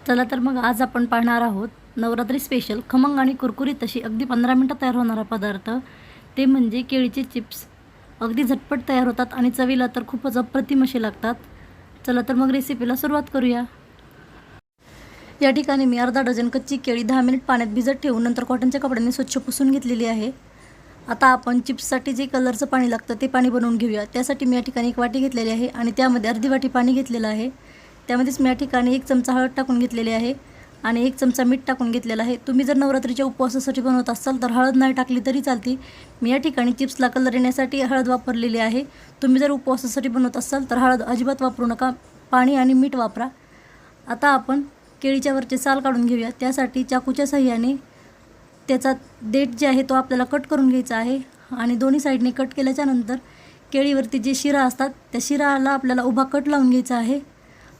चला तर मग आज आपण पाहणार आहोत नवरात्री स्पेशल खमंग आणि कुरकुरीत अशी अगदी 15 मिनिटात तयार होणारा पदार्थ, ते म्हणजे केळीचे चिप्स। अगदी झटपट तयार होतात आणि चवीला तर खूपच अप्रतिम असे लागतात। चला तर मग रेसिपीला सुरुवात करूया। या ठिकाणी मी अर्धा डझन कच्ची केळी 10 मिनिट पाण्यात भिजत ठेवून नंतर कॉटनच्या कपड्याने स्वच्छ पुसून घेतलेली आहे। आता आपण चिप्ससाठी जे कलरचं पाणी लागतं ते पाणी बनवून घेऊया। त्यासाठी मी या ठिकाणी एक वाटी घेतलेली आहे आणि त्यामध्ये अर्धी वाटी पाणी घेतलेलं आहे। त्यामध्येच मी या ठिकाणी 1 चमचा हळद टाकून घेतलेली आहे आणि 1 चमचा मीठ टाकून घेतलेलं आहे। तुम्ही जर नवरात्रीच्या उपवासासाठी बनवत असाल तर हळद नाही टाकली तरी चालते। मी या ठिकाणी चिप्सला कलर येण्यासाठी हळद वापरलेली आहे। तुम्ही जर उपवासासाठी बनवत असाल तर हळद अजिबात वापरू नका, पाणी आणि मीठ वापरा। आता आपण केळीच्या वरचे साल काढून घेऊया। त्यासाठी चाकूच्या साहाय्याने त्याचा देठ जे आहे तो आपल्याला कट करून घ्यायचा आहे आणि दोन्ही साईडने कट केल्याच्या नंतर केळीवरती जे शिरा असतात त्या शिराला आपल्याला उभा कट लावून घ्यायचा आहे।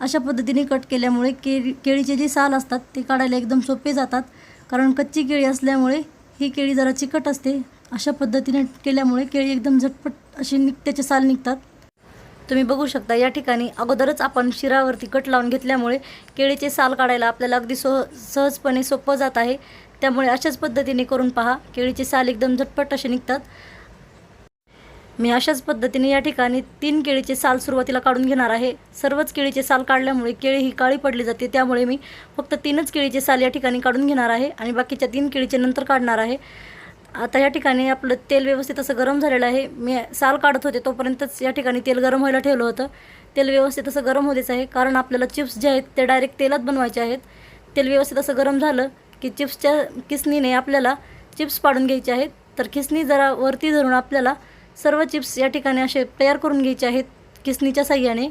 अशा पद्धतीने कट केल्यामुळे केळीचे जे साल असतात ते काढायला एकदम सोपे जातात, कारण कच्ची केळी असल्यामुळे ही केळी जरा चिकट असते। अशा पद्धतीने केल्यामुळे केळी एकदम झटपट अशी त्याचे साल निघतात। तुम्ही बघू शकता या ठिकाणी अगोदरच आपण शिरावरती कट लावून घेतल्यामुळे केळीचे साल काढायला आपल्याला अगदी सहजपणे सोपं जात आहे। त्यामुळे अशाच पद्धतीने करून पहा, केळीचे साल एकदम झटपट असे निघतात। मी अशाच पद्धतीने या ठिकाणी 3 केळीचे साल सुरुवातीला काढून घेणार आहे। सर्वच केळीचे साल काढल्यामुळे केळी ही काळी पडली जाते, त्यामुळे मी फक्त 3च केळीचे साल या ठिकाणी काढून घेणार आहे आणि बाकीच्या 3 केळीचे नंतर काढणार आहे। आता या ठिकाणी आपलं तेल व्यवस्थित असं गरम झालेलं आहे। मी साल काढत होते तोपर्यंतच या ठिकाणी तेल गरम व्हायला ठेवलं होतं। तेल व्यवस्थित असं गरम होतेच आहे, कारण आपल्याला चिप्स जे आहेत ते डायरेक्ट तेलात बनवायचे आहेत। तेल व्यवस्थित असं गरम झालं की चिप्सच्या किसनीने आपल्याला चिप्स पाडून घ्यायचे आहेत। तर किसनी जरा वरती धरून आपल्याला सर्व चिप्स या ठिकाणी असे तयार करून घ्यायचे आहेत किसनीच्या साहाय्याने,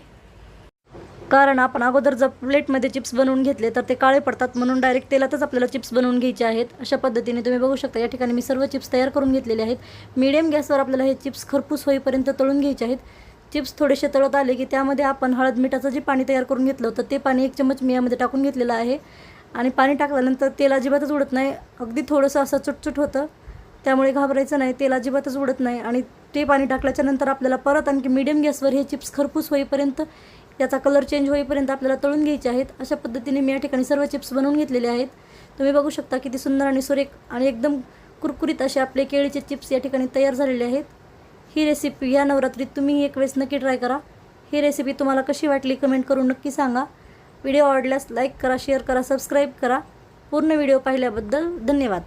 कारण आपण अगोदर जर प्लेटमध्ये चिप्स बनवून घेतले तर ते काळे पडतात, म्हणून डायरेक्ट तेलातच आपल्याला चिप्स बनवून घ्यायचे आहेत। अशा पद्धतीने तुम्ही बघू शकता या ठिकाणी मी सर्व चिप्स तयार करून घेतलेले आहेत। मीडियम गॅसवर आपल्याला हे चिप्स खरपूस होईपर्यंत तळून घ्यायचे आहेत। चिप्स थोडेसे तळत आले की त्यामध्ये आपण हळद मिठाचं जे पाणी तयार करून घेतलं होतं ते पाणी 1 चमच मी यामध्ये टाकून घेतलेलं आहे आणि पाणी टाकल्यानंतर तेल अजिबातच उडत नाही, अगदी थोडंसं असं चुटचुट होतं, त्यामुळे घाबरायचं नाही, तेल अजिबातच उडत नाही। आणि ते पाणी टाकल्याच्या नंतर आपल्याला परत आणखी मीडियम गॅसवर हे चिप्स खरपूस होईपर्यंत, त्याचा कलर चेंज होईपर्यंत आपल्याला तळून घ्यायचे आहेत। अशा पद्धतीने मी या ठिकाणी सर्व चिप्स बनवून घेतलेले आहेत। तुम्ही बघू शकता किती सुंदर आणि सुरेख आणि एकदम कुरकुरीत असे आपले केळीचे चिप्स या ठिकाणी तयार झालेले आहेत। ही रेसिपी या नवरात्रीत तुम्ही एक वेळेस नक्की ट्राय करा। ही रेसिपी तुम्हाला कशी वाटली कमेंट करून नक्की सांगा। व्हिडिओ आवडल्यास लाईक करा, शेअर करा, सबस्क्राईब करा। पूर्ण व्हिडिओ पाहिल्याबद्दल धन्यवाद।